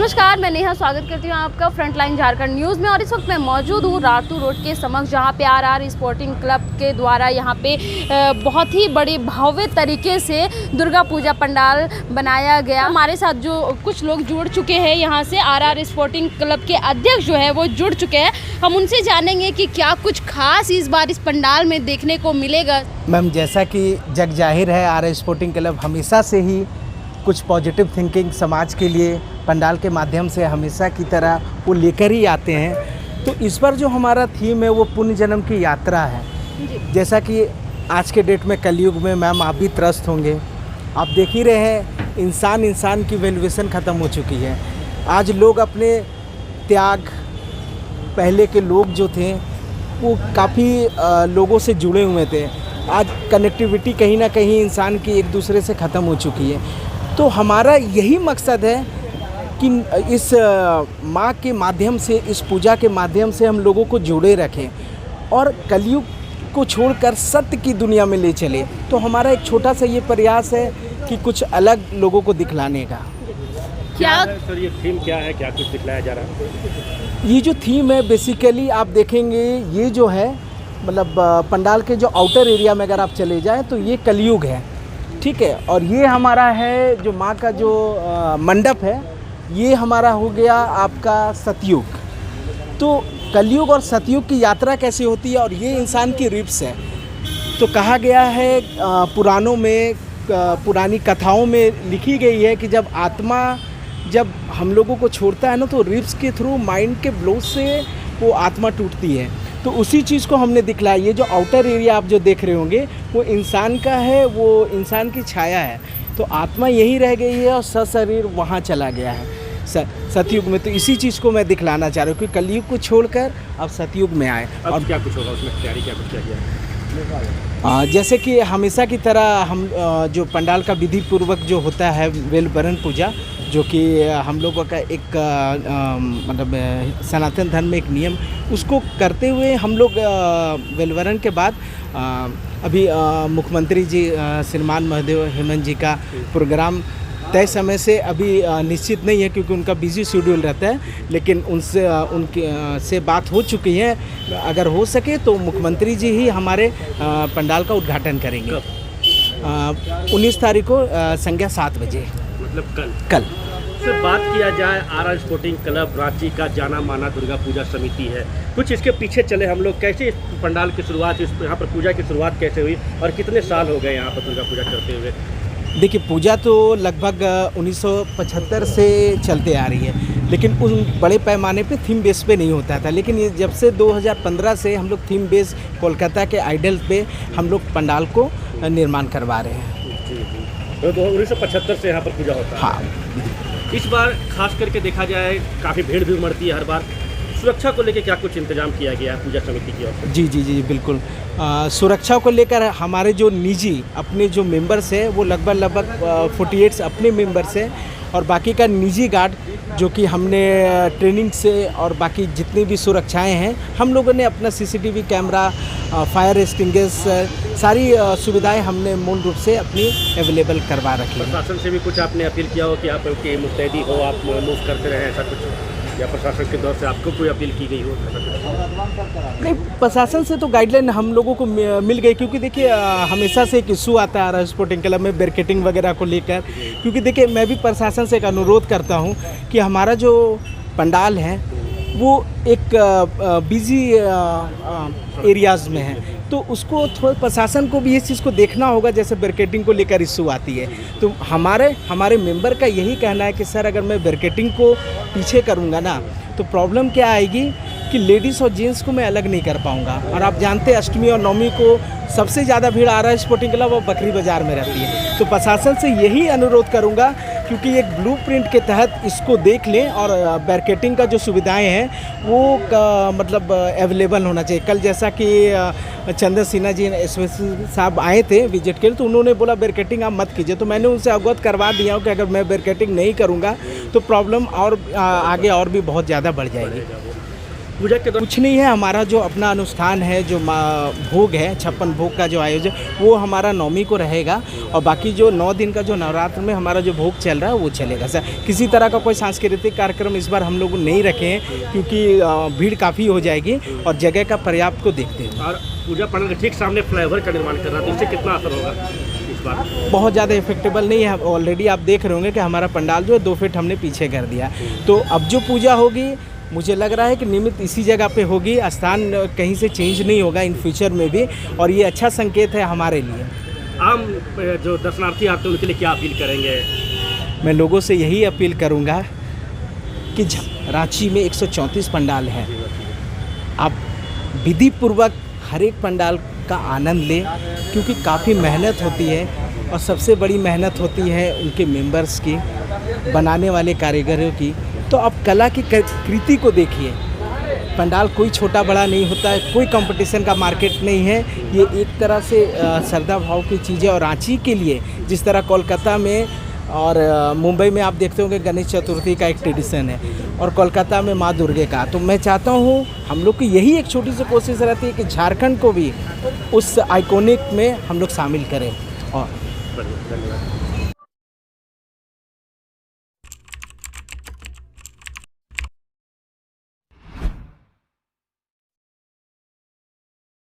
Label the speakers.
Speaker 1: नमस्कार, मैं नेहा स्वागत करती हूँ आपका फ्रंटलाइन झारखंड न्यूज़ में। और इस वक्त मैं मौजूद हूँ रातू रोड के समक्ष, जहाँ पे आरआर स्पोर्टिंग क्लब के द्वारा यहाँ पे बहुत ही बड़े भव्य तरीके से दुर्गा पूजा पंडाल बनाया गया। हमारे साथ जो कुछ लोग जुड़ चुके हैं यहाँ से, आरआर स्पोर्टिंग क्लब के अध्यक्ष जो है वो जुड़ चुके हैं। हम उनसे जानेंगे कि क्या कुछ खास इस बार इस पंडाल में देखने को मिलेगा।
Speaker 2: मैम, जैसा कि जग जाहिर है, आरआर स्पोर्टिंग क्लब हमेशा से ही कुछ पॉजिटिव थिंकिंग समाज के लिए पंडाल के माध्यम से हमेशा की तरह वो लेकर ही आते हैं। तो इस बार जो हमारा थीम है वो पुण्य जन्म की यात्रा है। जैसा कि आज के डेट में कलयुग में मैम आप भी त्रस्त होंगे, आप देख ही रहे हैं इंसान की वैल्यूएशन ख़त्म हो चुकी है। आज लोग अपने त्याग, पहले के लोग जो थे वो काफ़ी लोगों से जुड़े हुए थे। आज कनेक्टिविटी कहीं ना कहीं इंसान की एक दूसरे से ख़त्म हो चुकी है। तो हमारा यही मकसद है कि इस माँ के माध्यम से, इस पूजा के माध्यम से हम लोगों को जोड़े रखें और कलयुग को छोड़कर सत्य की दुनिया में ले चले। तो हमारा एक छोटा सा ये प्रयास है कि कुछ अलग लोगों को दिखलाने का।
Speaker 3: क्या सर ये थीम क्या है, क्या कुछ दिखलाया जा रहा है?
Speaker 2: ये जो थीम है बेसिकली आप देखेंगे, ये जो है मतलब पंडाल के जो आउटर एरिया में अगर आप चले जाएँ तो ये कलयुग है, ठीक है। और ये हमारा है जो माँ का जो मंडप है, ये हमारा हो गया आपका सतयुग। तो कलयुग और सतयुग की यात्रा कैसे होती है, और ये इंसान की रिप्स है। तो कहा गया है पुराणों में, पुरानी कथाओं में लिखी गई है कि जब आत्मा जब हम लोगों को छोड़ता है ना, तो रिप्स के थ्रू, माइंड के ब्लो से वो आत्मा टूटती है। तो उसी चीज़ को हमने दिखलाया। ये जो आउटर एरिया आप जो देख रहे होंगे वो इंसान का है, वो इंसान की छाया है। तो आत्मा यहीं रह गई है और सशरीर वहाँ चला गया है सतयुग में। तो इसी चीज़ को मैं दिखलाना चाह रहा हूँ कि कलयुग को छोड़कर अब सतयुग में आए।
Speaker 3: और क्या कुछ होगा उसमें, तैयारी क्या कुछ किया?
Speaker 2: जैसे कि हमेशा की तरह हम जो पंडाल का विधि पूर्वक जो होता है वेलबरन पूजा, जो कि हम लोगों का एक मतलब सनातन धर्म में एक नियम, उसको करते हुए हम लोग वेलवरण के बाद अभी मुख्यमंत्री जी श्रीमान महादेव हेमंत जी का प्रोग्राम तय समय से अभी निश्चित नहीं है, क्योंकि उनका बिजी शेड्यूल रहता है। लेकिन उनके से बात हो चुकी है, अगर हो सके तो मुख्यमंत्री जी ही हमारे पंडाल का उद्घाटन करेंगे 19 तारीख को संध्या 7 बजे,
Speaker 3: मतलब
Speaker 2: कल।
Speaker 3: से बात किया जाए, आरआर स्पोर्टिंग क्लब रांची का जाना माना दुर्गा पूजा समिति है। कुछ इसके पीछे चले हम लोग, कैसे इस पंडाल की शुरुआत, इस यहाँ पर पूजा की शुरुआत कैसे हुई और कितने साल हो गए यहाँ पर दुर्गा पूजा करते हुए?
Speaker 2: देखिए, पूजा तो लगभग 1975 से चलते आ रही है, लेकिन उन बड़े पैमाने पे थीम बेस पे नहीं होता था। लेकिन ये जब से 2015 से हम लोग थीम बेस कोलकाता के आइडल पे हम लोग पंडाल को निर्माण करवा रहे हैं।
Speaker 3: तो 1975 से यहाँ पर पूजा होता है।
Speaker 2: हाँ,
Speaker 3: इस बार खास करके देखा जाए काफ़ी भीड़ भी उमड़ती है हर बार। सुरक्षा को लेकर क्या कुछ इंतजाम किया गया है पूजा समिति की ओर से?
Speaker 2: जी बिल्कुल। सुरक्षा को लेकर हमारे जो निजी अपने जो मेंबर्स हैं वो लगभग 48 अपने मेंबर्स हैं, और बाकी का निजी गार्ड जो कि हमने ट्रेनिंग से और बाकी जितनी भी सुरक्षाएं हैं हम लोगों ने अपना CCTV कैमरा, फायर एक्सटिंग्विशर, सारी सुविधाएं हमने मूल रूप से अपनी अवेलेबल करवा रखी है।
Speaker 3: प्रशासन से भी कुछ आपने अपील किया हो कि आप के मुस्तैदी हो, आप मूव करते रहें, ऐसा कुछ, या प्रशासन के दौर से आपको कोई अपील की गई हो?
Speaker 2: नहीं, प्रशासन से तो गाइडलाइन हम लोगों को मिल गई, क्योंकि देखिए हमेशा से एक इशू आता है आरआर स्पोर्टिंग क्लब में बैरिकेडिंग वगैरह को लेकर। क्योंकि देखिए मैं भी प्रशासन से एक अनुरोध करता हूं कि हमारा जो पंडाल है वो एक बिजी एरियाज़ में है, तो उसको थोड़ा प्रशासन को भी इस चीज़ को देखना होगा। जैसे बैरिकेडिंग को लेकर इशू आती है, तो हमारे मेंबर का यही कहना है कि सर अगर मैं बैरिकेडिंग को पीछे करूँगा ना तो प्रॉब्लम क्या आएगी कि लेडीज़ और जेंट्स को मैं अलग नहीं कर पाऊँगा। और आप जानते हैं अष्टमी और नवमी को सबसे ज़्यादा भीड़ आरआर स्पोर्टिंग क्लब और बकरी बाज़ार में रहती है। तो प्रशासन से यही अनुरोध करूँगा, क्योंकि एक ब्लूप्रिंट के तहत इसको देख लें और बैरिकेडिंग का जो सुविधाएं हैं वो मतलब अवेलेबल होना चाहिए। कल जैसा कि चंदन सिन्हा जी साहब आए थे विजिट के लिए, तो उन्होंने बोला बैरिकेडिंग आप मत कीजिए। तो मैंने उनसे अवगत करवा दिया हूँ कि अगर मैं बैरिकेडिंग नहीं करूँगा तो प्रॉब्लम और आगे और भी बहुत ज़्यादा बढ़ जाएगी।
Speaker 3: पूजा के दौरान
Speaker 2: कुछ नहीं है, हमारा जो अपना अनुष्ठान है, जो भोग है 56 भोग का जो आयोजन, वो हमारा 9वीं को रहेगा। और बाकी जो 9 दिन का जो नवरात्र में हमारा जो भोग चल रहा है वो चलेगा सर। किसी तरह का कोई सांस्कृतिक कार्यक्रम इस बार हम लोग नहीं रखे हैं, क्योंकि भीड़ काफ़ी हो जाएगी और जगह का पर्याप्त को देखते हैं।
Speaker 3: और पूजा पंडाल के ठीक सामने फ्लाईओवर का निर्माण कर रहा है, तो इससे कितना असर होगा इस बार?
Speaker 2: बहुत ज़्यादा इफेक्टेबल नहीं है। ऑलरेडी आप देख रहे होंगे कि हमारा पंडाल जो है 2 फीट हमने पीछे कर दिया। तो अब जो पूजा होगी, मुझे लग रहा है कि नियमित इसी जगह पे होगी, स्थान कहीं से चेंज नहीं होगा इन फ्यूचर में भी, और ये अच्छा संकेत है हमारे लिए।
Speaker 3: आम जो दर्शनार्थी आते हैं उनके लिए क्या अपील करेंगे?
Speaker 2: मैं लोगों से यही अपील करूंगा कि रांची में 134 पंडाल हैं, आप विधि पूर्वक हर एक पंडाल का आनंद लें, क्योंकि काफ़ी मेहनत होती है और सबसे बड़ी मेहनत होती है उनके मेंबर्स की, बनाने वाले कारीगरों की। तो आप कला की कृति को देखिए। पंडाल कोई छोटा बड़ा नहीं होता है, कोई कंपटीशन का मार्केट नहीं है, ये एक तरह से श्रद्धा भाव की चीज़ है। और रांची के लिए जिस तरह कोलकाता में और मुंबई में आप देखते होंगे गणेश चतुर्थी का एक ट्रेडिशन है, और कोलकाता में माँ दुर्गे का। तो मैं चाहता हूँ हम लोग की यही एक छोटी सी कोशिश रहती है कि झारखंड को भी उस आइकॉनिक में हम लोग शामिल करें। और
Speaker 3: धन्यवाद।